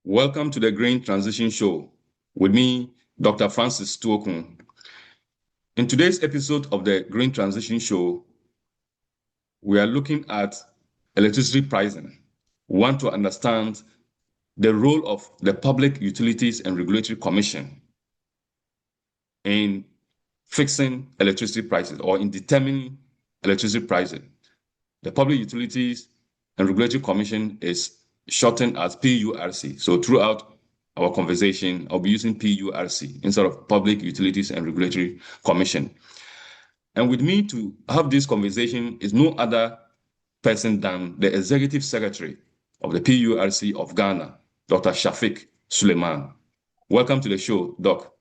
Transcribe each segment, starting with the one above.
Welcome to the Green Transition Show with me, Dr. Francis Tuokuu. In today's episode of the Green Transition Show, we are looking at electricity pricing. We want to understand the role of the Public Utilities and Regulatory Commission in fixing electricity prices or in determining electricity pricing. The Public Utilities and Regulatory Commission is shortened as PURC. So throughout our conversation, I'll be using PURC instead of Public Utilities and Regulatory Commission. And with me to have this conversation is no other person than the Executive Secretary of the PURC of Ghana, Dr. Shafic Suleman. Welcome to the show, Doc.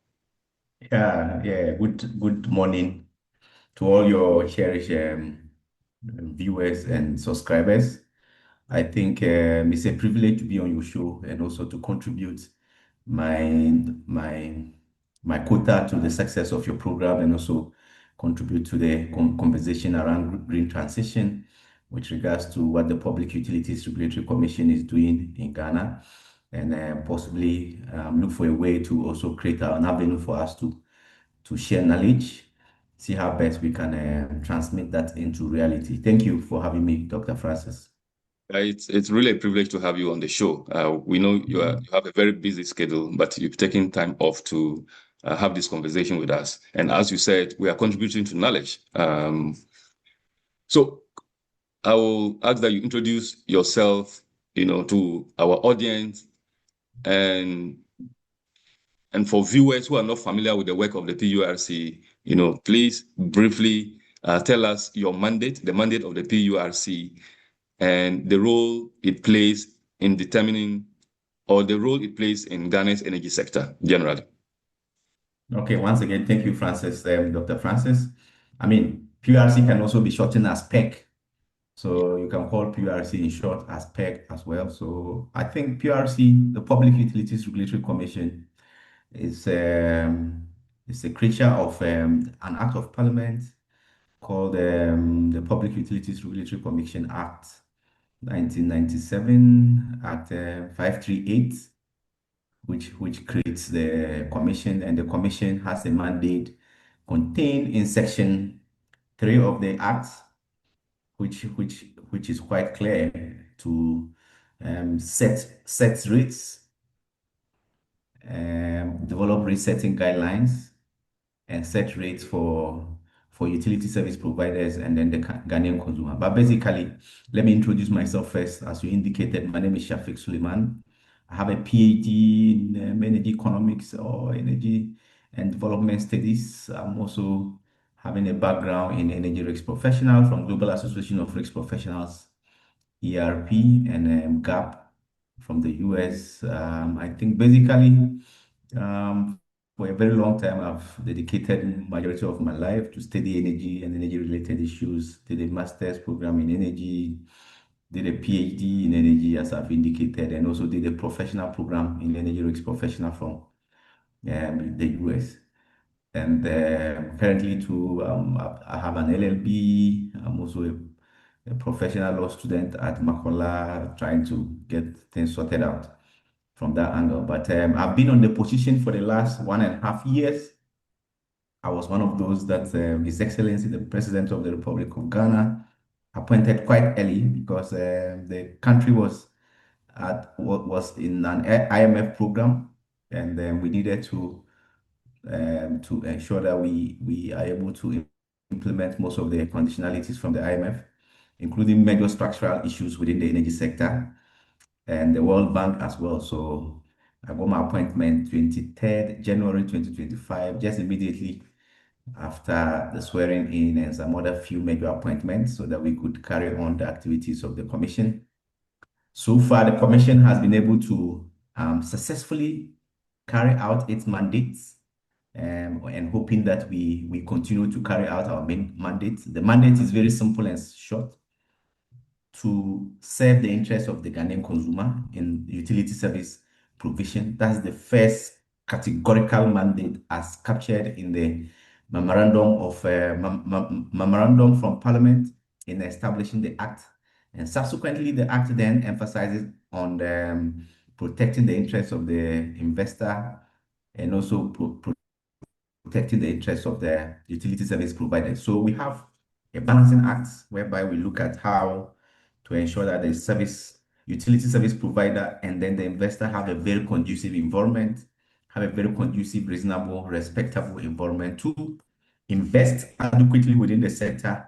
Good morning to all your cherished viewers and subscribers. I think it's a privilege to be on your show and also to contribute my my my quota to the success of your program and also contribute to the conversation around green transition with regards to what the Public Utilities Regulatory Commission is doing in Ghana, and possibly look for a way to also create an avenue for us to share knowledge, see how best we can transmit that into reality. Thank you for having me, Dr. Francis. It's really a privilege to have you on the show. We know you have a very busy schedule, but you've taken time off to have this conversation with us. And as you said, we are contributing to knowledge. So I will ask that you introduce yourself, to our audience, and for viewers who are not familiar with the work of the PURC, please briefly tell us your mandate, the mandate of the PURC, and the role it plays in determining, or the role it plays in Ghana's energy sector generally. Okay, once again, thank you, Francis, Dr. Francis. PURC can also be shortened as PEC. So you can call PURC in short as PEC as well. So I think PURC, the Public Utilities Regulatory Commission, is a creature of an act of parliament called the Public Utilities Regulatory Commission Act 1997, Act 538, which creates the commission, and the commission has a mandate contained in Section 3 of the Act, which is quite clear to set rates, develop rate setting guidelines, and set rates for utility service providers and then the Ghanaian consumer. But basically, let me introduce myself first. As you indicated, my name is Shafic Suleman. I have a PhD in energy economics or energy and development studies. I'm also having a background in energy risk professional from Global Association of Risk Professionals, ERP, and GAP from the US. I think basically, for a very long time, I've dedicated majority of my life to study energy and energy-related issues. Did a master's program in energy, did a PhD in energy, as I've indicated, and also did a professional program in energy risk professional from the US. And currently, too, I have an LLB. I'm also a professional law student at Makola, trying to get things sorted out from that angle. But I've been on the position for the last 1.5 years. I was one of those that His Excellency, the President of the Republic of Ghana, appointed quite early because the country was in an IMF program, and we needed to ensure that we are able to implement most of the conditionalities from the IMF, including major structural issues within the energy sector and the World Bank as well. So I got my appointment 23rd January 2025, just immediately after the swearing in and some other few major appointments so that we could carry on the activities of the commission. So far, the commission has been able to successfully carry out its mandates, and hoping that we continue to carry out our main mandate. The mandate is very simple and short: to serve the interests of the Ghanaian consumer in utility service provision. That's the first categorical mandate as captured in the memorandum from Parliament in establishing the Act. And subsequently, the Act then emphasizes on the protecting the interests of the investor and also protecting the interests of the utility service provider. So we have a balancing act whereby we look at how to ensure that the utility service provider and then the investor have a very conducive environment, have a very conducive, reasonable, respectable environment to invest adequately within the sector,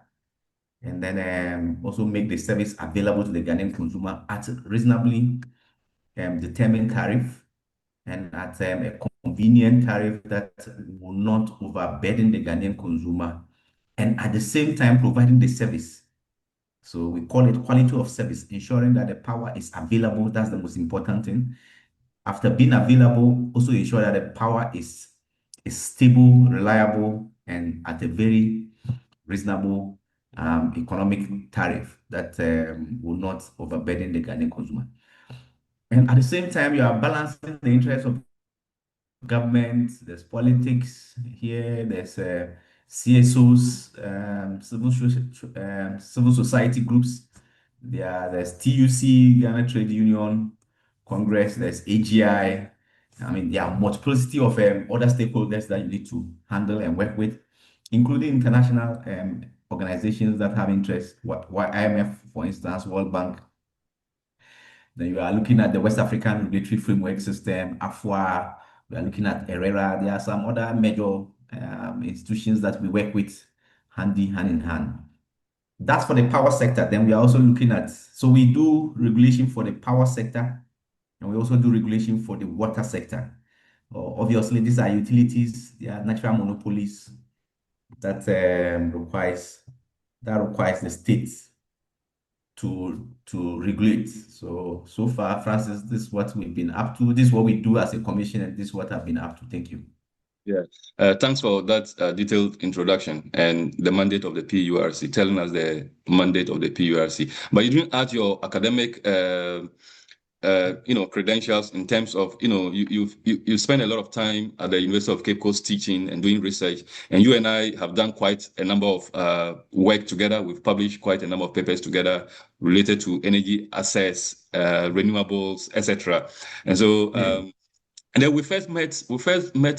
and then also make the service available to the Ghanaian consumer at reasonably determined tariff and at a convenient tariff that will not overburden the Ghanaian consumer, and at the same time providing the service. So we call it quality of service, ensuring that the power is available. That's the most important thing. After being available, also ensure that the power is stable, reliable, and at a very reasonable economic tariff that will not overburden the Ghanaian consumer. And at the same time, you are balancing the interests of government, there's politics here, there's CSOs, civil society groups, there's TUC, Ghana Trade Union, Congress, there's AGI. I mean, there are multiplicity of other stakeholders that you need to handle and work with, including international organizations that have interest, IMF, for instance, World Bank. Then you are looking at the West African Regulatory Framework System, AFWA. We are looking at ERERA. There are some other major institutions that we work with hand in hand. That's for the power sector. Then we are also looking at, so we do regulation for the power sector, and we also do regulation for the water sector. Obviously, these are utilities, they are natural monopolies that requires the states to regulate. So far, Francis, this is what we've been up to. This is what we do as a commission, and this is what I've been up to. Thank you. Yeah, thanks for that detailed introduction and the mandate of the PURC, telling us the mandate of the PURC. But you didn't add your academic, credentials in terms of, you spend a lot of time at the University of Cape Coast teaching and doing research, and you and I have done quite a number of work together. We've published quite a number of papers together related to energy assets, renewables, etc. And so. And then we first met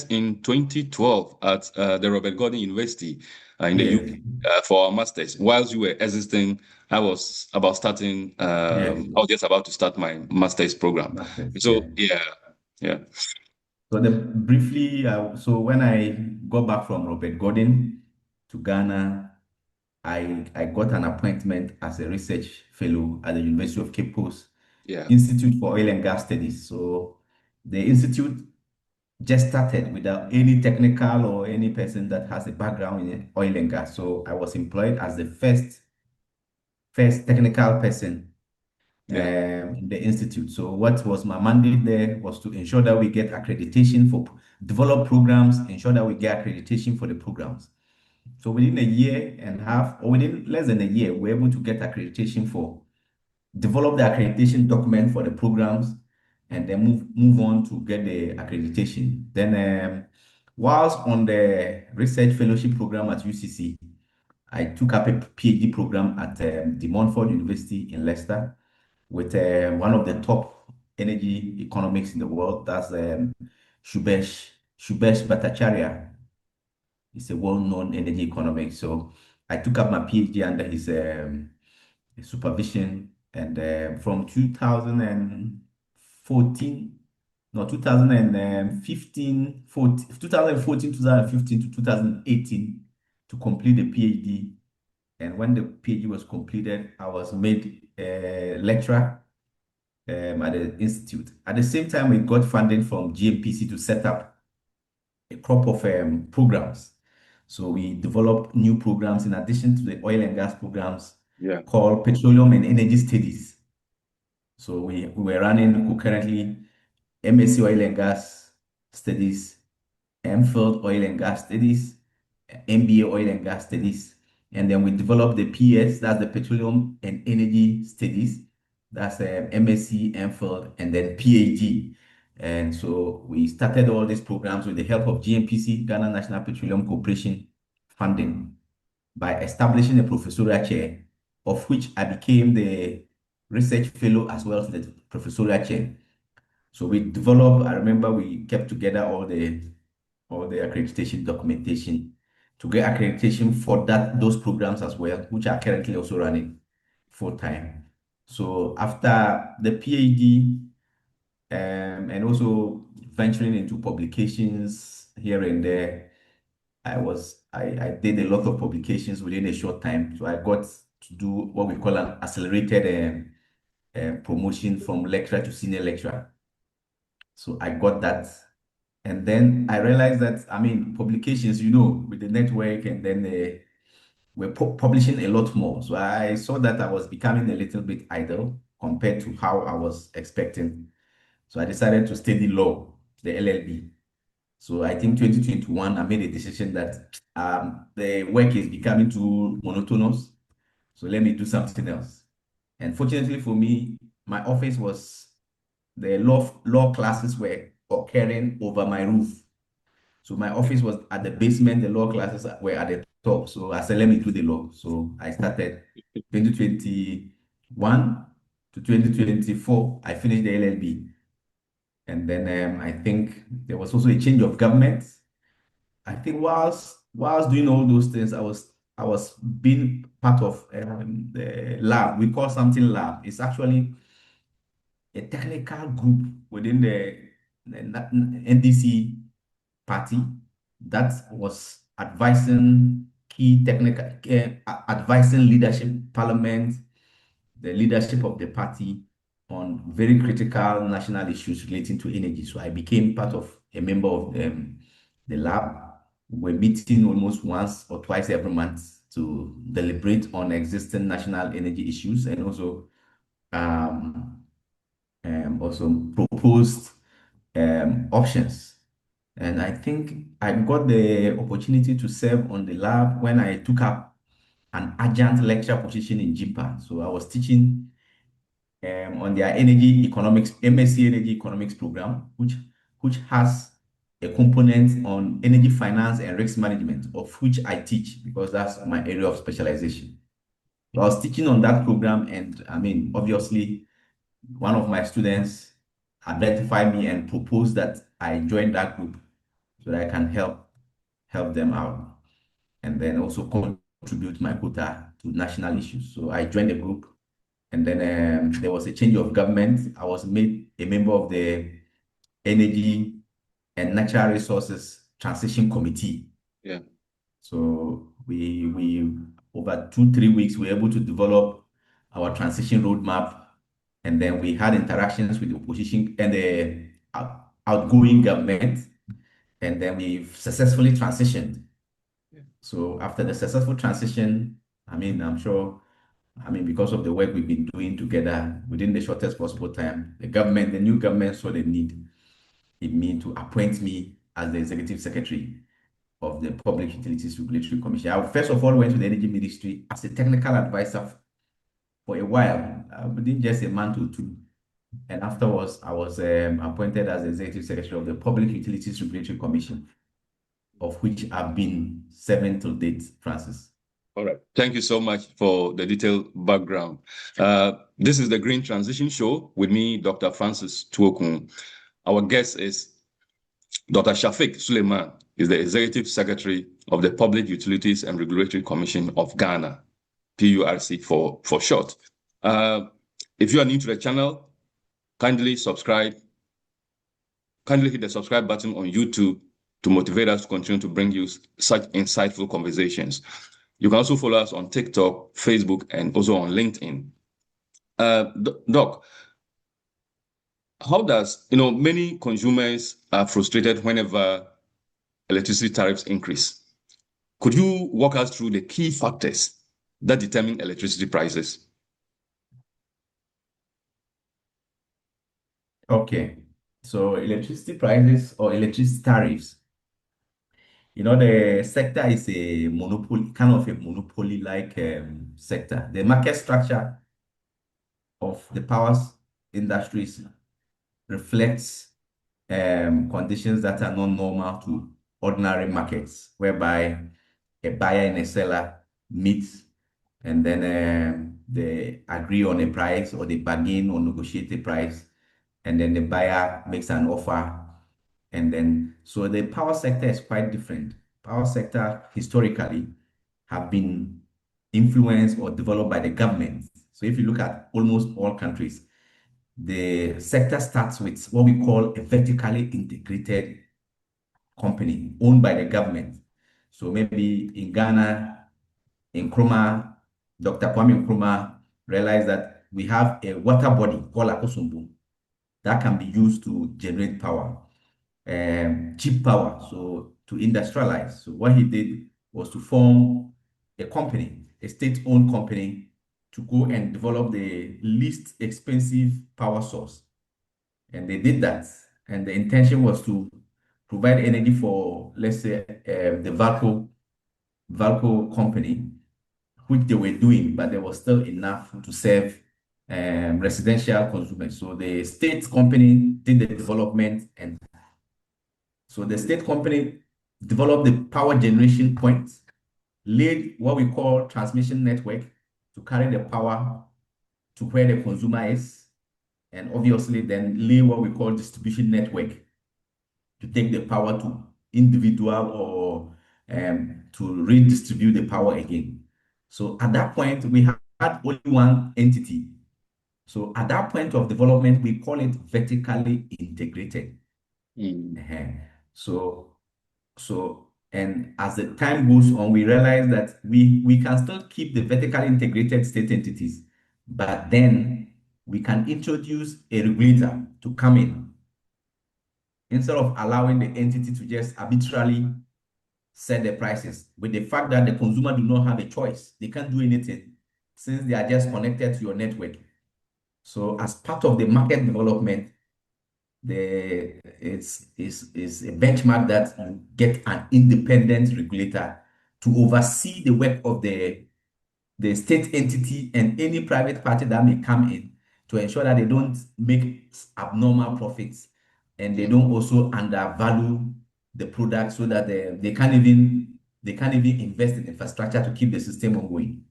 in 2012 at the Robert Gordon University in the UK for our masters. Whilst you were existing, I was starting. I was just about to start my master's program. So yeah. So briefly, so when I got back from Robert Gordon to Ghana, I got an appointment as a research fellow at the University of Cape Coast Institute for Oil and Gas Studies. So the institute just started without any technical or any person that has a background in oil and gas. So I was employed as the first technical person in the institute. So what was my mandate there was to ensure that we get accreditation for develop programs, ensure that we get accreditation for the programs. So within a year and a half, or within less than a year, we're able to get accreditation for develop the accreditation document for the programs, and then move on to get the accreditation. Then, whilst on the research fellowship program at UCC, I took up a PhD program at De Montfort University in Leicester with one of the top energy economics in the world. That's Subhesh Bhattacharya. He's a well-known energy economist. So I took up my PhD under his supervision, and from 2014 2015 to 2018 to complete the PhD. And when the PhD was completed, I was made a lecturer at the institute. At the same time, we got funding from GMPC to set up a crop of programs. So we developed new programs in addition to the oil and gas programs called Petroleum and Energy Studies. So we were running concurrently MSc Oil and Gas Studies, MPhil Oil and Gas Studies, MBA Oil and Gas Studies, and then we developed the PS, that's the Petroleum and Energy Studies, that's MSc, MPhil, and then PhD. And so we started all these programs with the help of GNPC, Ghana National Petroleum Corporation funding, by establishing a professorial chair, of which I became the research fellow as well as the professorial chair. So we developed, I remember we kept together all the accreditation documentation to get accreditation for those programs as well, which are currently also running full time. So after the PhD, and also venturing into publications here and there, I did a lot of publications within a short time. So I got to do what we call an accelerated promotion from lecturer to senior lecturer. So I got that. And then I realized that, I mean, publications, with the network, and then we're publishing a lot more. So I saw that I was becoming a little bit idle compared to how I was expecting. So I decided to study law, the LLB. So I think 2021, I made a decision that the work is becoming too monotonous. So let me do something else. And fortunately for me, my office was the law classes were occurring over my roof. So my office was at the basement, the law classes were at the top. So I said, let me do the law. So I started 2021 to 2024. I finished the LLB. And then I think there was also a change of government. I think whilst doing all those things, I was being part of the lab. We call something lab. It's actually a technical group within the NDC party that was advising leadership, parliament, the leadership of the party on very critical national issues relating to energy. So I became part of a member of the lab. We're meeting almost once or twice every month to deliberate on existing national energy issues, and um, also proposed options. And I think I got the opportunity to serve on the lab when I took up an adjunct lecture position in JIMPA. So I was teaching on their energy economics, MSc Energy Economics program, which has a component on energy finance and risk management, of which I teach because that's my area of specialization. So I was teaching on that program, and I mean, obviously, one of my students identified me and proposed that I join that group so that I can help them out, and then also contribute my quota to national issues. So I joined the group, and then there was a change of government. I was made a member of the Energy and Natural Resources Transition Committee. Yeah. So we over 2-3 weeks we were able to develop our transition roadmap, and then we had interactions with the opposition and the outgoing government, and then we've successfully transitioned. Yeah. So after the successful transition, I mean, I'm sure, I mean, because of the work we've been doing together within the shortest possible time, the new government saw the need in me to appoint me as the executive secretary of the Public Utilities Regulatory Commission. I first of all went to the Energy Ministry as a technical advisor for a while, within just a month or two. And afterwards, I was appointed as the executive secretary of the Public Utilities Regulatory Commission, of which I've been serving till date, Francis. All right. Thank you so much for the detailed background. This is the Green Transition Show with me, Dr. Francis Tuokuu. Our guest is Dr. Shafic Suleman, is the Executive Secretary of the Public Utilities and Regulatory Commission of Ghana, PURC for short. If you are new to the channel, kindly hit the subscribe button on YouTube to motivate us to continue to bring you such insightful conversations. You can also follow us on TikTok, Facebook, and also on LinkedIn. Doc, how does, many consumers are frustrated whenever electricity tariffs increase. Could you walk us through the key factors that determine electricity prices? Okay, so electricity prices or electricity tariffs, the sector is a monopoly, kind of a monopoly-like sector. The market structure of the power industries reflects conditions that are not normal to ordinary markets, whereby a buyer and a seller meet, and then they agree on a price, or they bargain or negotiate a price, and then the buyer makes an offer. And then, so the power sector is quite different. Power sector historically have been influenced or developed by the government. So if you look at almost all countries, the sector starts with what we call a vertically integrated company owned by the government. So maybe in Ghana, in Nkrumah, Dr. Kwame Nkrumah realized that we have a water body called Akosombo that can be used to generate power, cheap power, so to industrialize. So what he did was to form a company, a state-owned company, to go and develop the least expensive power source. And they did that. And the intention was to provide energy for, let's say, the Valco company, which they were doing, but there was still enough to serve residential consumers. So the state company did the development, and so the state company developed the power generation points, laid what we call transmission network to carry the power to where the consumer is, and obviously then lay what we call distribution network to take the power to individual or to redistribute the power again. So at that point, we had only one entity. So at that point of development, we call it vertically integrated. So and as the time goes on, we realize that we can still keep the vertically integrated state entities, but then we can introduce a regulator to come in instead of allowing the entity to just arbitrarily set the prices, with the fact that the consumer do not have a choice. They can't do anything since they are just connected to your network. So as part of the market development, it's a benchmark that you get an independent regulator to oversee the work of the state entity and any private party that may come in, to ensure that they don't make abnormal profits and they don't also undervalue the product, so that they can't even invest in infrastructure to keep the system ongoing.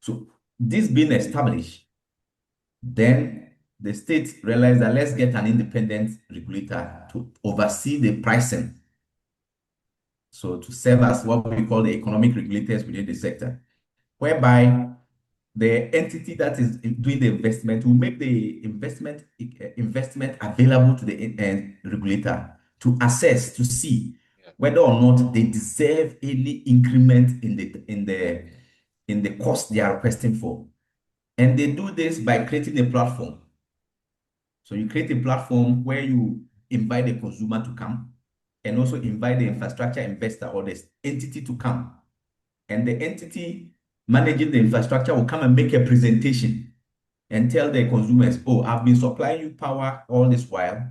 So this being established, then the state realized that let's get an independent regulator to oversee the pricing. So to serve as what we call the economic regulators within the sector, whereby the entity that is doing the investment will make the investment available to the regulator to assess, to see whether or not they deserve any increment in the cost they are requesting for. And they do this by creating a platform. So you create a platform where you invite the consumer to come and also invite the infrastructure investor or the entity to come. And the entity managing the infrastructure will come and make a presentation and tell the consumers, oh, I've been supplying you power all this while,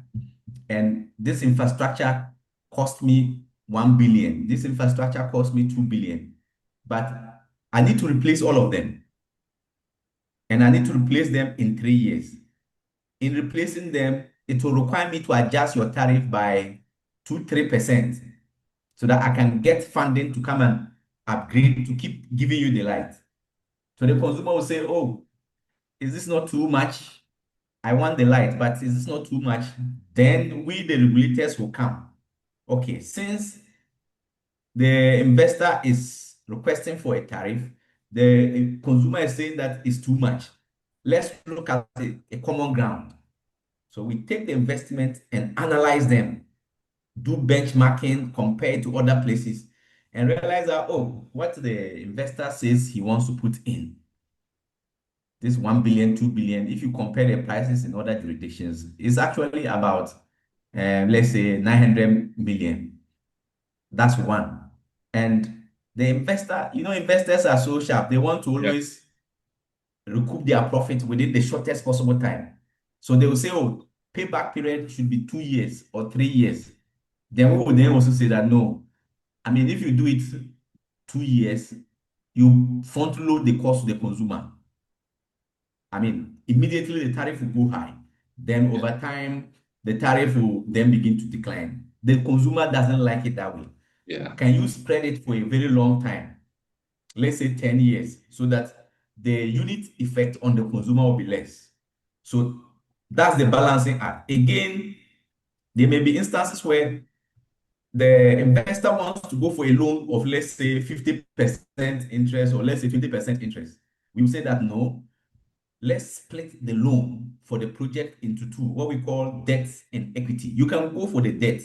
and this infrastructure cost me 1 billion. This infrastructure cost me 2 billion. But I need to replace all of them. And I need to replace them in 3 years. In replacing them, it will require me to adjust your tariff by 2-3% so that I can get funding to come and upgrade to keep giving you the light. So the consumer will say, oh, is this not too much? I want the light, but is this not too much? Then we, the regulators, will come. Okay, since the investor is requesting for a tariff, the consumer is saying that it's too much. Let's look at a common ground. So we take the investment and analyze them, do benchmarking, compare to other places, and realize that, oh, what the investor says he wants to put in, this 1 billion, 2 billion, if you compare the prices in other jurisdictions, it's actually about, let's say, 900 million. That's one. And the investor, investors are so sharp. They want to always recoup their profit within the shortest possible time. So they will say, oh, payback period should be 2 years or 3 years. Then we will then also say that, no, I mean, if you do it 2 years, you front load the cost to the consumer. I mean, immediately the tariff will go high. Then over time, the tariff will then begin to decline. The consumer doesn't like it that way. Can you spread it for a very long time? Let's say 10 years, so that the unit effect on the consumer will be less. So That's the balancing act. Again, there may be instances where the investor wants to go for a loan of, let's say, 50% interest, or let's say 20% interest. We will say that no, let's split the loan for the project into two, what we call debt and equity. You can go for the debt,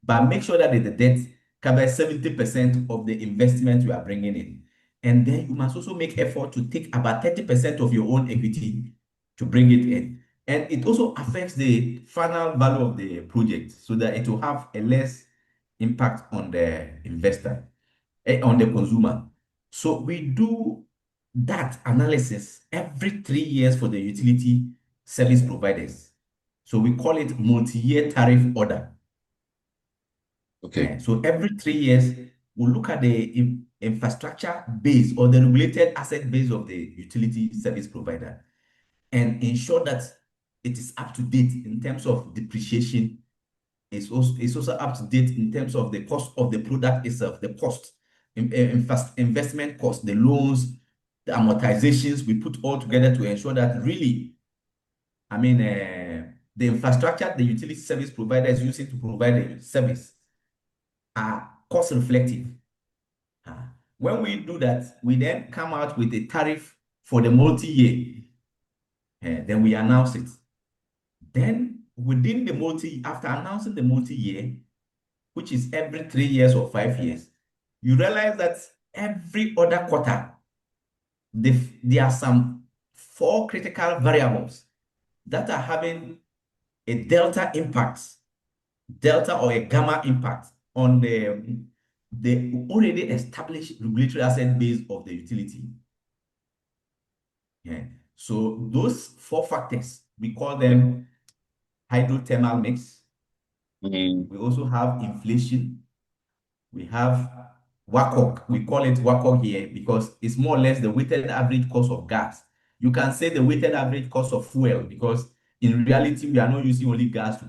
but make sure that the debt covers 70% of the investment you are bringing in. And then you must also make effort to take about 30% of your own equity to bring it in. And it also affects the final value of the project so that it will have a less impact on the investor, on the consumer. So we do that analysis every 3 years for the utility service providers. So we call it multi-year tariff order. Okay. So every 3 years, we'll look at the infrastructure base or the regulated asset base of the utility service provider and ensure that it is up to date in terms of depreciation. It's also up to date in terms of the cost of the product itself, the cost, investment cost, the loans, the amortizations. We put all together to ensure that really, I mean, the infrastructure the utility service provider is using to provide the service are cost reflective. When we do that, we then come out with a tariff for the multi-year. Then we announce it. Then within the after announcing the multi-year, which is every 3 years or 5 years, you realize that every other quarter, there are some 4 critical variables that are having a delta impact, delta or a gamma impact on the already established regulatory asset base of the utility. So those 4 factors, we call them hydrothermal mix. We also have inflation. We have WACOG. We call it WACOG here because it's more or less the weighted average cost of gas. You can say the weighted average cost of fuel because in reality, we are not using only gas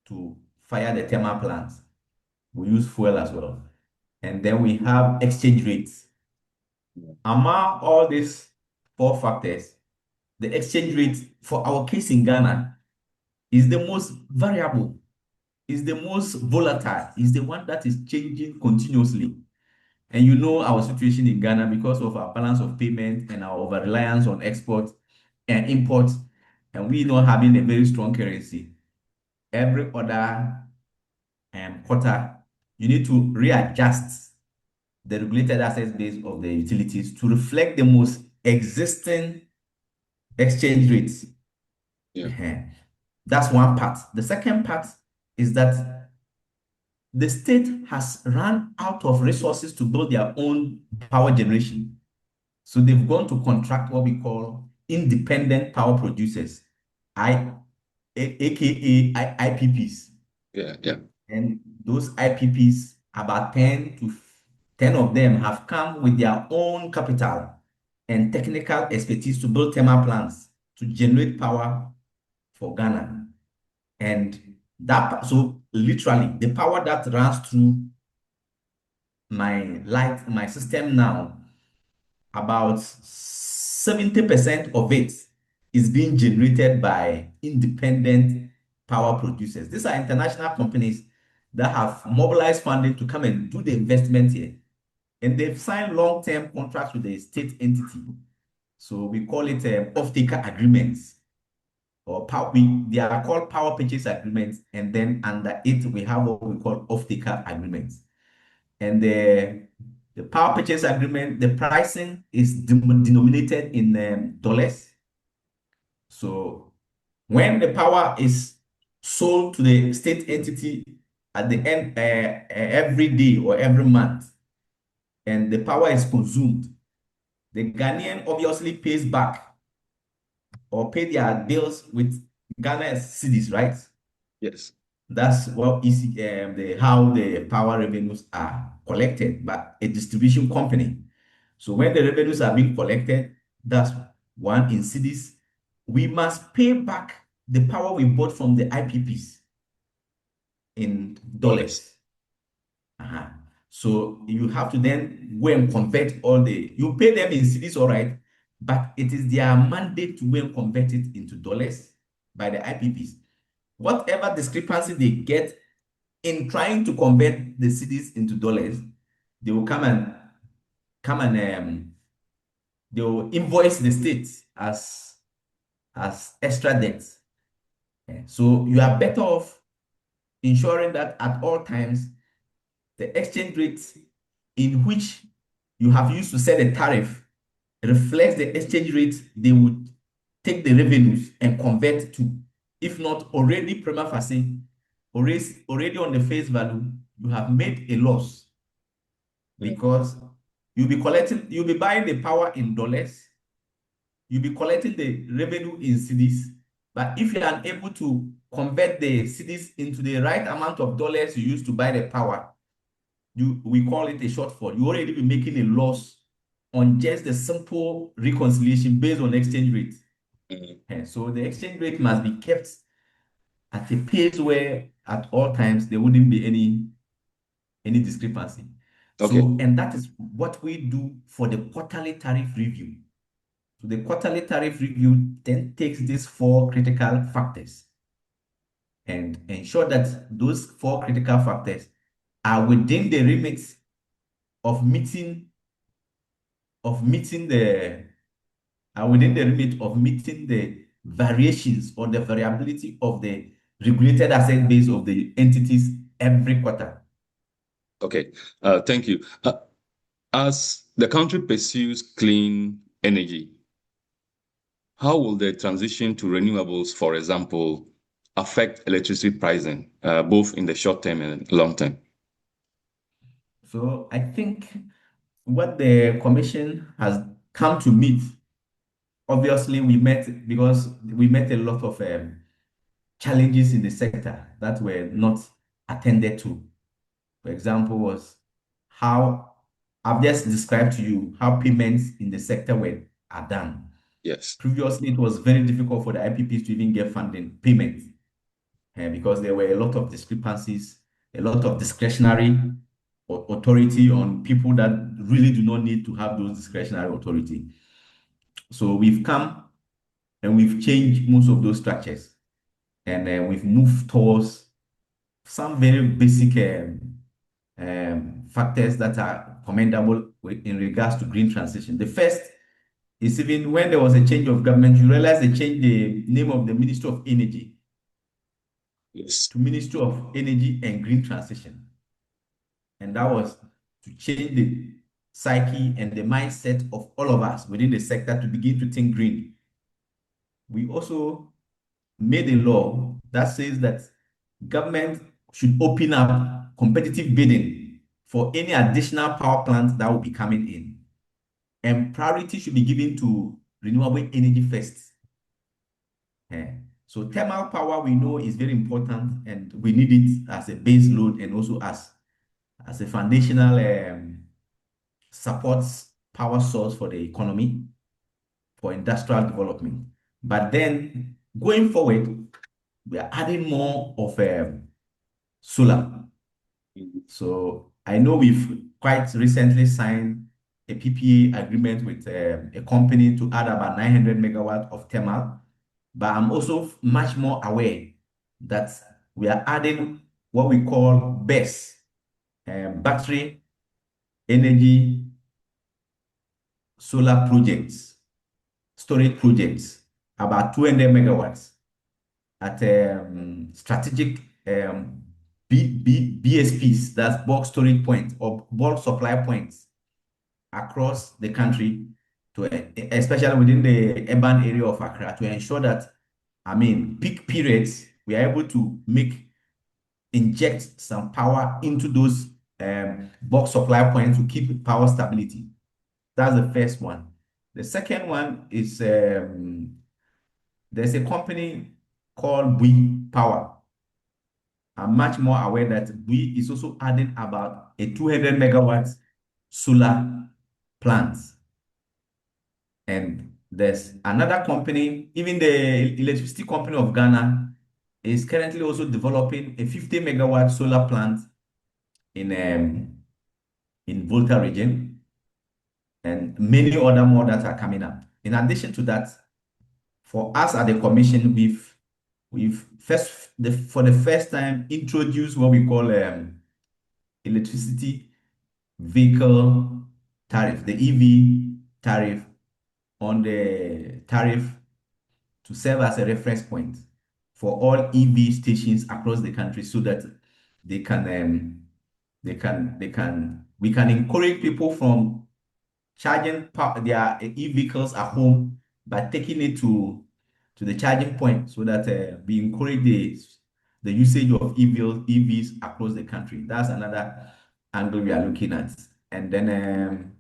to fire the thermal plants. We use fuel as well. And then we have exchange rates. Among all these 4 factors, the exchange rate for our case in Ghana is the most variable, is the most volatile, is the one that is changing continuously. And you know our situation in Ghana because of our balance of payment and our over-reliance on export and imports, and we not having a very strong currency. Every other quarter, you need to readjust the regulated assets base of the utilities to reflect the most existing exchange rates. That's one part. The second part is that the state has run out of resources to build their own power generation. So they've gone to contract what we call independent power producers, aka IPPs. And those IPPs, about 10 of them have come with their own capital and technical expertise to build thermal plants to generate power for Ghana. And that, so literally, the power that runs through my system now, about 70% of it is being generated by independent power producers. These are international companies that have mobilized funding to come and do the investment here. And they've signed long-term contracts with the state entity. So we call it off-taker agreements. Or they are called power purchase agreements. And then under it, we have what we call off-taker agreements. And the power purchase agreement, the pricing is denominated in dollars. So when the power is sold to the state entity at the end every day or every month, and the power is consumed, the Ghanaian obviously pays back or pay their bills with Ghana cedis, right? Yes. That's what is how the power revenues are collected by a distribution company. So when the revenues are being collected, that's one in cedis. We must pay back the power we bought from the IPPs in dollars. So you have to then go and convert you pay them in cedis, all right, but it is their mandate to go and convert it into dollars by the IPPs. Whatever discrepancy they get in trying to convert the cedis into dollars, they will come and they will invoice the state as extra debt. So you are better off ensuring that at all times the exchange rate in which you have used to set a tariff reflects the exchange rate they would take the revenues and convert to. If not already prima facie, already on the face value, you have made a loss because you'll be buying the power in dollars, you'll be collecting the revenue in cedis. But if you are unable to convert the cedis into the right amount of dollars you used to buy the power, we call it a shortfall. You already be making a loss on just the simple reconciliation based on exchange rate. And so the exchange rate must be kept at a pace where at all times there wouldn't be any discrepancy. Okay. So, and that is what we do for the quarterly tariff review. So the quarterly tariff review then takes these four critical factors and ensure that those four critical factors are within the limits of meeting the variations or the variability of the regulated asset base of the entities every quarter. Okay, thank you. As the country pursues clean energy, how will the transition to renewables, for example, affect electricity pricing, both in the short term and long term? So I think what the commission has come to meet, obviously we met a lot of challenges in the sector that were not attended to. For example, was how I've just described to you how payments in the sector are done. Yes. Previously, it was very difficult for the IPPs to even get funding payments because there were a lot of discrepancies, a lot of discretionary authority on people that really do not need to have those discretionary authority. So we've come and we've changed most of those structures, and we've moved towards some very basic factors that are commendable in regards to green transition. The first is even when there was a change of government, you realize they changed the name of the Ministry of Energy to Ministry of Energy and Green Transition. And that was to change the psyche and the mindset of all of us within the sector to begin to think green. We also made a law that says that government should open up competitive bidding for any additional power plants that will be coming in. And priority should be given to renewable energy first. So thermal power we know is very important and we need it as a base load and also as a foundational supports power source for the economy, for industrial development. But then going forward, we are adding more of solar. So I know we've quite recently signed a PPA agreement with a company to add about 900 megawatts of thermal. But I'm also much more aware that we are adding what we call BESS, battery energy solar projects, storage projects, about 200 megawatts at strategic BSPs, that's bulk storage points or bulk supply points across the country, especially within the urban area of Accra, to ensure that, peak periods, we are able to inject some power into those bulk supply points to keep power stability. That's the first one. The second one is there's a company called Bui Power. I'm much more aware that Bui is also adding about a 200 megawatts solar plant. And there's another company, even the electricity company of Ghana is currently also developing a 50 megawatt solar plant in Volta region, and many other more that are coming up. In addition to that, for us at the commission, we've we've for the first time introduced what we call electricity vehicle tariff, the EV tariff on the tariff to serve as a reference point for all EV stations across the country so that they can we can encourage people from charging their e-vehicles at home by taking it to the charging point so that we encourage the usage of EVs across the country. That's another angle we are looking at. And then,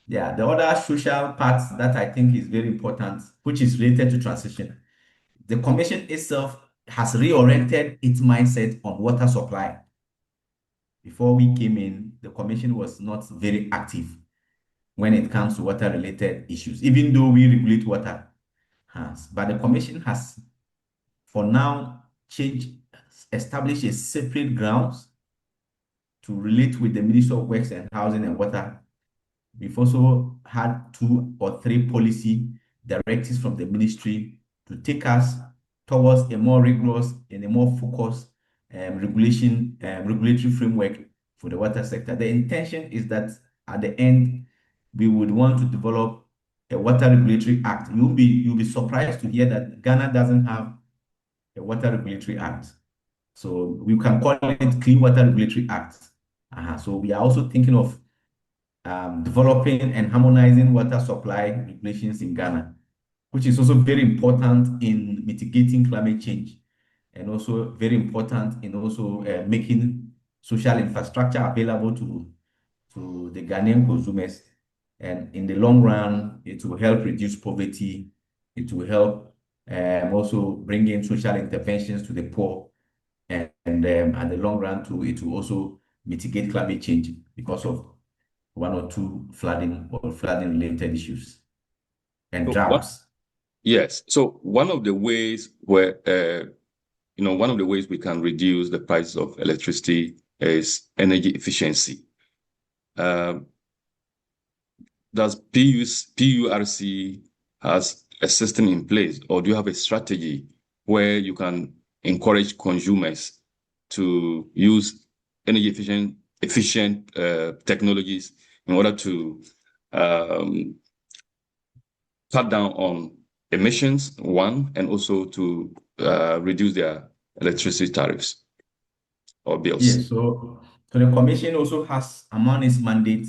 yeah, the other social part that I think is very important, which is related to transition. The commission itself has reoriented its mindset on water supply. Before we came in, the commission was not very active when it comes to water-related issues, even though we regulate water. But the commission has, for now, established a separate grounds to relate with the Ministry of Works and Housing and Water. We've also had 2 or 3 policy directives from the ministry to take us towards a more rigorous and a more focused regulatory framework for the water sector. The intention is that at the end, we would want to develop a water regulatory act. You'll be surprised to hear that Ghana doesn't have a water regulatory act. So we can call it Clean Water Regulatory Act. So we are also thinking of developing and harmonizing water supply regulations in Ghana, which is also very important in mitigating climate change and also very important in also making social infrastructure available to the Ghanaian consumers. And in the long run, it will help reduce poverty. It will help also bring in social interventions to the poor. And at the long run, too, it will also mitigate climate change because of 1 or 2 flooding or flooding-related issues and droughts. Yes. So one of the ways where one of the ways we can reduce the price of electricity is energy efficiency. Does PURC has a system in place, or do you have a strategy where you can encourage consumers to use energy efficient technologies in order to cut down on emissions, one, and also to reduce their electricity tariffs or bills? Yes, so the commission also has among its mandate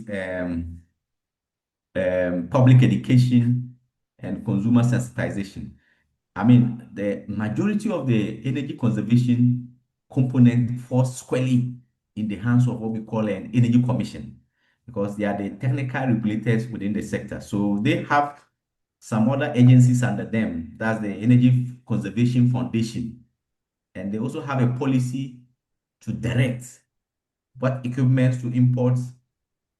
public education and consumer sensitization. I mean, the majority of the energy conservation component falls squarely in the hands of what we call an energy commission, because they are the technical regulators within the sector. So they have some other agencies under them. That's the Energy Conservation Foundation. And they also have a policy to direct what equipment to import,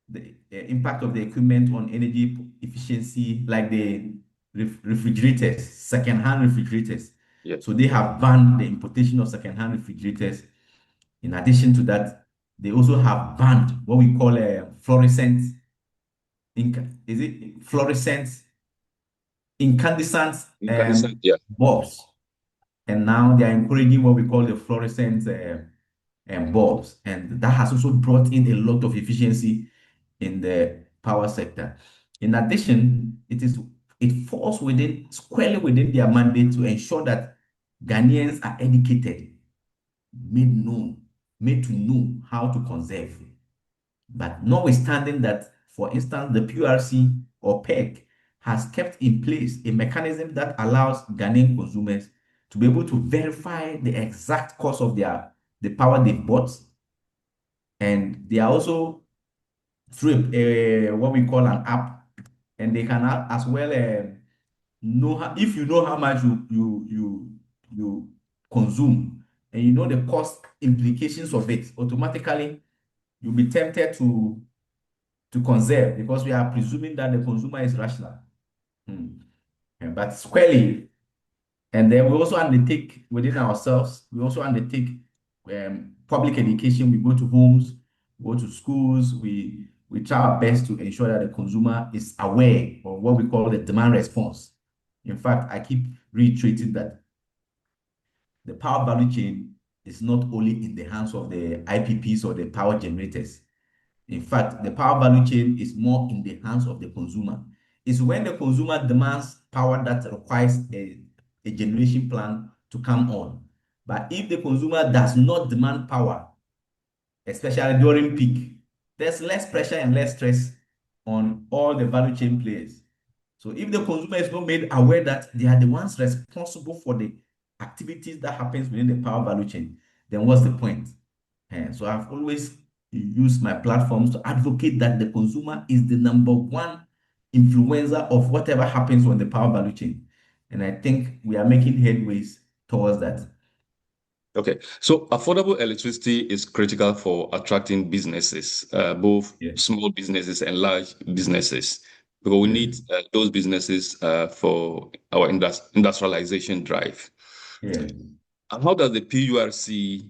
the impact of the equipment on energy efficiency, like the refrigerators, second-hand refrigerators. Yes. So they have banned the importation of second-hand refrigerators. In addition to that, they also have banned what we call a fluorescent, is it fluorescent incandescent Yeah. bulbs. And now they are encouraging what we call the fluorescent bulbs. And that has also brought in a lot of efficiency in the power sector. In addition, it falls squarely within their mandate to ensure that Ghanaians are educated, made to know how to conserve. But notwithstanding that, for instance, the PURC or PEC has kept in place a mechanism that allows Ghanaian consumers to be able to verify the exact cost of the power they've bought. And they are also through what we call an app, and they can as well know if you know how much you consume and you know the cost implications of it, automatically you'll be tempted to conserve, because we are presuming that the consumer is rational. But squarely, and then we also undertake within ourselves, we also undertake public education. We go to homes, go to schools, we try our best to ensure that the consumer is aware of what we call the demand response. In fact, I keep reiterating that the power value chain is not only in the hands of the IPPs or the power generators. In fact, the power value chain is more in the hands of the consumer. It's when the consumer demands power that requires a generation plan to come on. But if the consumer does not demand power, especially during peak, there's less pressure and less stress on all the value chain players. So if the consumer is not made aware that they are the ones responsible for the activities that happens within the power value chain, then what's the point? So I've always used my platforms to advocate that the consumer is the number one influencer of whatever happens on the power value chain. And I think we are making headways towards that. Okay, so affordable electricity is critical for attracting businesses, both Yeah. small businesses and large businesses, because we Yeah. need those businesses for our industrialization drive. Yeah. And how does the PURC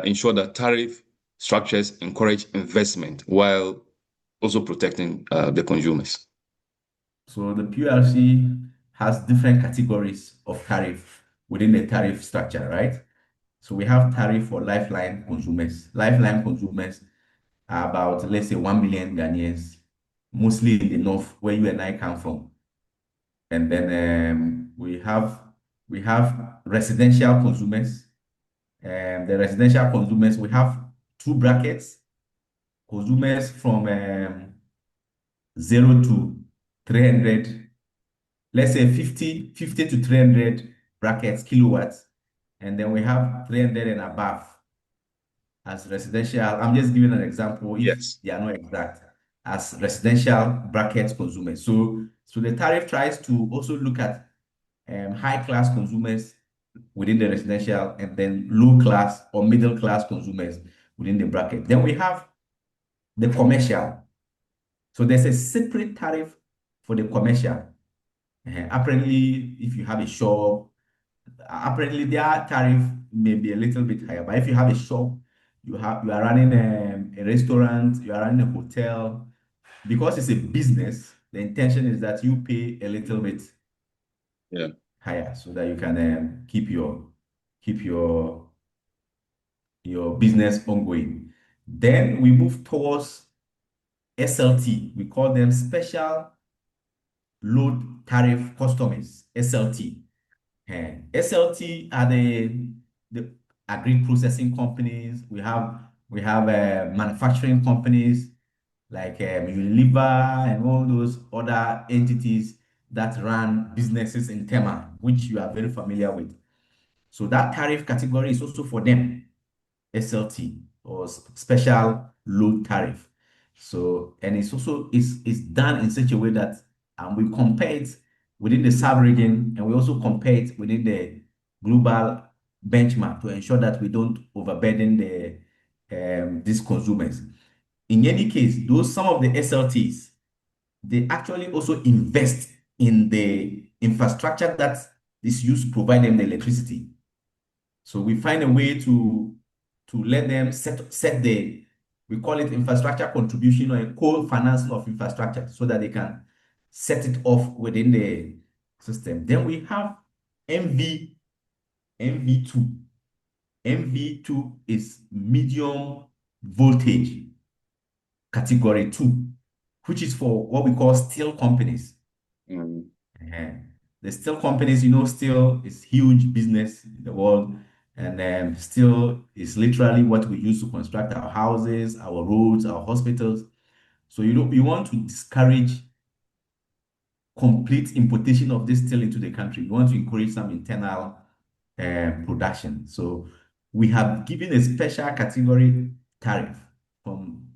ensure that tariff structures encourage investment while also protecting the consumers? So the PURC has different categories of tariff within the tariff structure, right? So we have tariff for lifeline consumers. Lifeline consumers are about, let's say, 1 million Ghanaians, mostly in the north where you and I come from. And then we have residential consumers. The residential consumers, we have two brackets, consumers from 0 to 300, let's say 50 to 300 brackets, kilowatts. And then we have 300 and above as residential. I'm just giving an example if Yes. they are not exact, as residential bracket consumers. So the tariff tries to also look at high class consumers within the residential and then low class or middle class consumers within the bracket. Then we have the commercial. So there's a separate tariff for the commercial. Apparently, if you have a shop, apparently their tariff may be a little bit higher. But if you have a shop, you are running a restaurant, you are running a hotel, because it's a business, the intention is that you pay a little bit Yeah. higher so that you can keep your business ongoing. Then we move towards SLT. We call them special load tariff customers, SLT. SLT are the agri processing companies. We have manufacturing companies like Unilever and all those other entities that run businesses in Tema, which you are very familiar with. So that tariff category is also for them, SLT or special load tariff. So, and it's also is done in such a way that we compare it within the sub-region and we also compare it within the global benchmark to ensure that we don't overburden these consumers. In any case, those some of the SLTs, they actually also invest in the infrastructure that is used to provide them the electricity. So we find a way to let them set the, we call it infrastructure contribution or a co-financing of infrastructure so that they can set it off within the system. Then we have MV2. MV2 is medium voltage category 2, which is for what we call steel companies. Mm. Uh-huh. The steel companies, steel is huge business in the world, and steel is literally what we use to construct our houses, our roads, our hospitals. So you want to discourage complete importation of this steel into the country. You want to encourage some internal production. So we have given a special category tariff from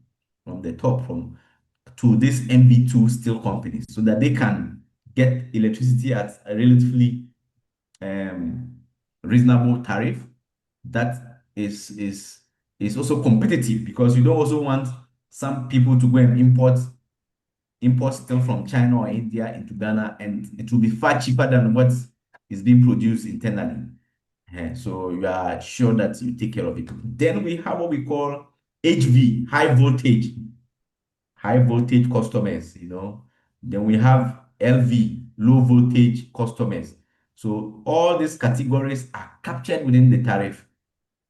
the top to these MB2 steel companies so that they can get electricity at a relatively reasonable tariff that is also competitive, because you don't also want some people to go and import steel from China or India into Ghana, and it will be far cheaper than what is being produced internally. So you are sure that you take care of it. Then we have what we call HV, high voltage customers. Then we have LV, low voltage customers. So all these categories are captured within the tariff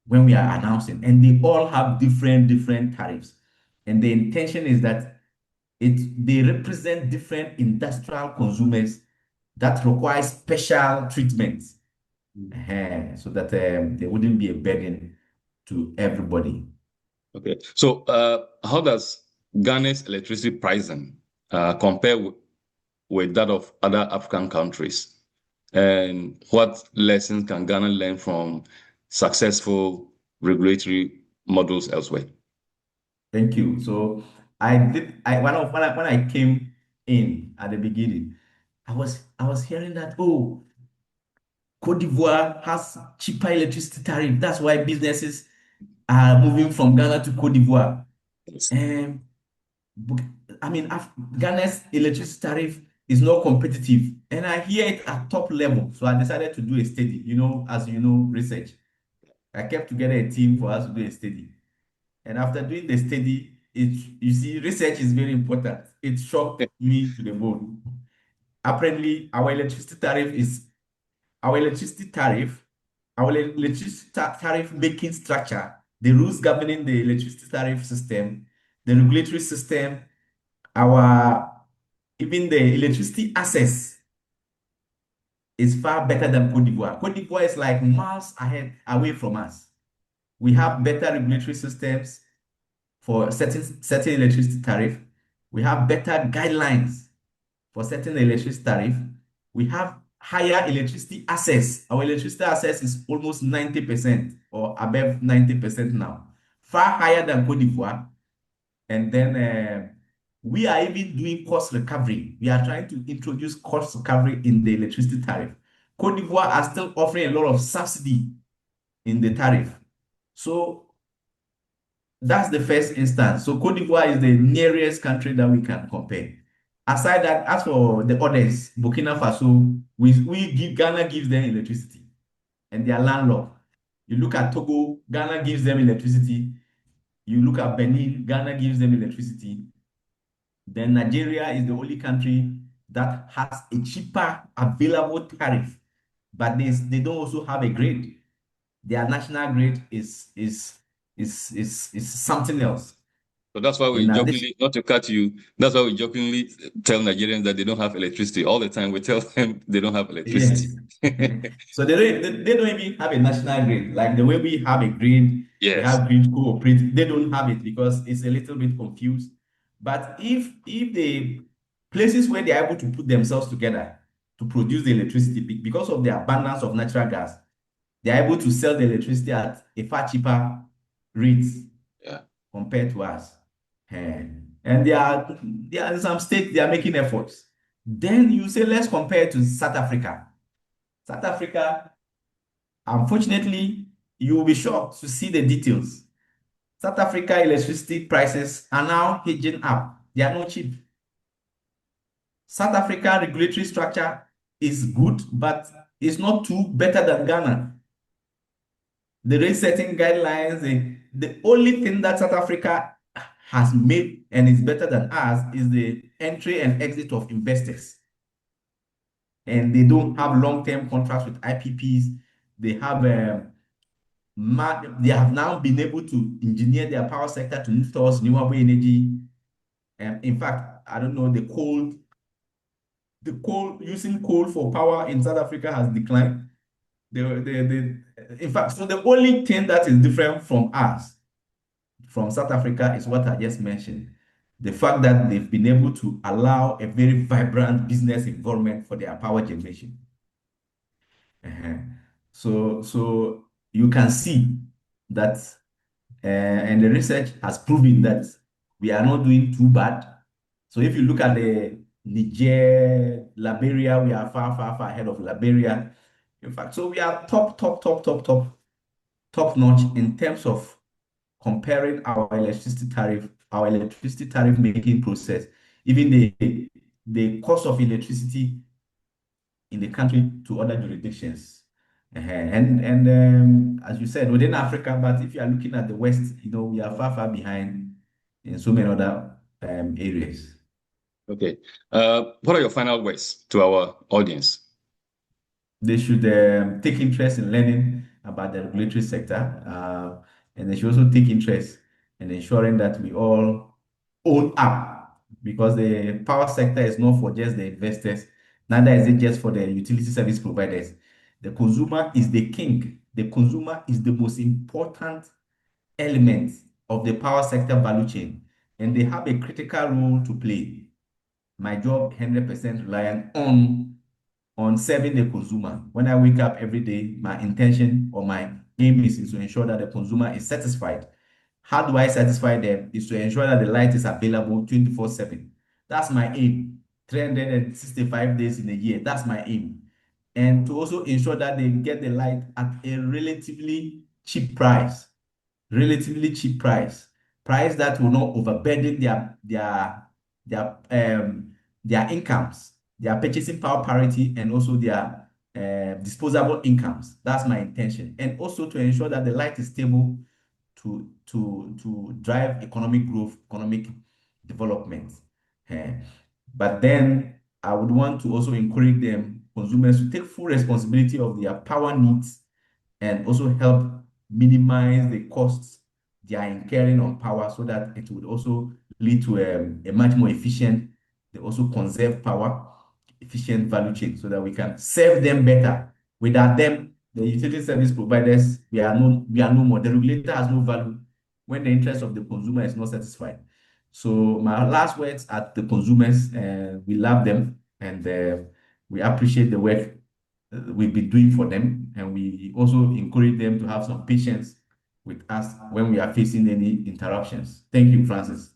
when we are announcing, and they all have different tariffs. And the intention is that they represent different industrial consumers that require special treatment, so that they wouldn't be a burden to everybody. Okay. So, how does Ghana's electricity pricing compare with that of other African countries? And what lessons can Ghana learn from successful regulatory models elsewhere? Thank you. So I did. When I came in at the beginning, I was hearing that, oh, Cote d'Ivoire has cheaper electricity tariff. That's why businesses are moving from Ghana to Cote d'Ivoire. Yes. And I mean, Ghana's electricity tariff is not competitive, and I hear it at top level. So I decided to do a study. As you know, research. I kept together a team for us to do a study. And after doing the study, you see, research is very important. It shocked me to the bone. Apparently, our electricity tariff, tariff making structure, the rules governing the electricity tariff system, the regulatory system, our even the electricity access is far better than Cote d'Ivoire. Cote d'Ivoire is like miles away from us. We have better regulatory systems for certain electricity tariff. We have better guidelines for certain electricity tariff. We have higher electricity access. Our electricity access is almost 90% or above 90% now, far higher than Cote d'Ivoire. And then we are even doing cost recovery. We are trying to introduce cost recovery in the electricity tariff. Cote d'Ivoire are still offering a lot of subsidy in the tariff. So that's the first instance. So Cote d'Ivoire is the nearest country that we can compare. Aside that, as for the others, Burkina Faso, Ghana gives them electricity and they are landlocked. You look at Togo, Ghana gives them electricity. You look at Benin, Ghana gives them electricity. Then Nigeria is the only country that has a cheaper available tariff, but they don't also have a grade. Their national grade is something else. So that's why we In addition, jokingly, not to cut you, that's why we jokingly tell Nigerians that they don't have electricity. All the time we tell them they don't have electricity. yes. So they don't even have a national grade. Like the way we have a grade, we Yes. have grid cooperate. They don't have it because it's a little bit confused. But if the places where they're able to put themselves together to produce the electricity because of the abundance of natural gas, they're able to sell the electricity at a far cheaper rate Yeah. compared to us. And there are in some states they are making efforts. Then you say, let's compare to South Africa. South Africa, unfortunately, you will be shocked to see the details. South Africa electricity prices are now hedging up. They are not cheap. South Africa regulatory structure is good, but it's not too better than Ghana. The rate setting guidelines, the only thing that South Africa has made and is better than us is the entry and exit of investors. And they don't have long-term contracts with IPPs. They have they have now been able to engineer their power sector to move towards renewable energy. In fact, I don't know, using coal for power in South Africa has declined. In fact, so the only thing that is different from us, from South Africa, is what I just mentioned. The fact that they've been able to allow a very vibrant business environment for their power generation. So you can see that, and the research has proven that we are not doing too bad. So if you look at the Niger, Liberia, we are far, far, far ahead of Liberia. In fact, so we are top notch in terms of comparing our electricity tariff making process, even the cost of electricity in the country to other jurisdictions. And as you said, within Africa, but if you are looking at the West, we are far, far behind in so many other areas. Okay. What are your final words to our audience? they should take interest in learning about the regulatory sector, and they should also take interest in ensuring that we all own up, because the power sector is not for just the investors, neither is it just for the utility service providers. The consumer is the king. The consumer is the most important element of the power sector value chain, and they have a critical role to play. My job 100% reliant on serving the consumer. When I wake up every day, my intention or my aim is to ensure that the consumer is satisfied. How do I satisfy them? Is to ensure that the light is available 24/7. That's my aim. 365 days in a year. That's my aim. And to also ensure that they get the light at a relatively cheap price that will not overburden their incomes, their purchasing power parity, and also their disposable incomes. That's my intention, and also to ensure that the light is stable to drive economic growth, economic development. But then I would want to also encourage them, consumers, to take full responsibility of their power needs and also help minimize the costs they are incurring on power, so that it would also lead to a much more efficient, they also conserve power, efficient value chain, so that we can serve them better. Without them, the utility service providers, we are no more. The regulator has no value when the interest of the consumer is not satisfied. So my last words are the consumers, we love them, and we appreciate the work we've been doing for them, and we also encourage them to have some patience with us when we are facing any interruptions. Thank you, Francis.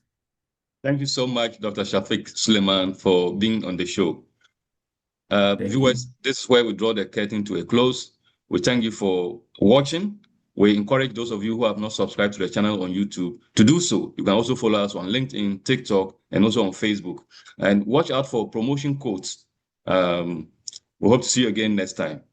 Thank you so much, Dr. Shafic Suleman, for being on the show. Viewers, this is where we draw the curtain to a close. We thank you for watching. We encourage those of you who have not subscribed to the channel on YouTube to do so. You can also follow us on LinkedIn, TikTok, and also on Facebook. And watch out for promotion codes. We hope to see you again next time.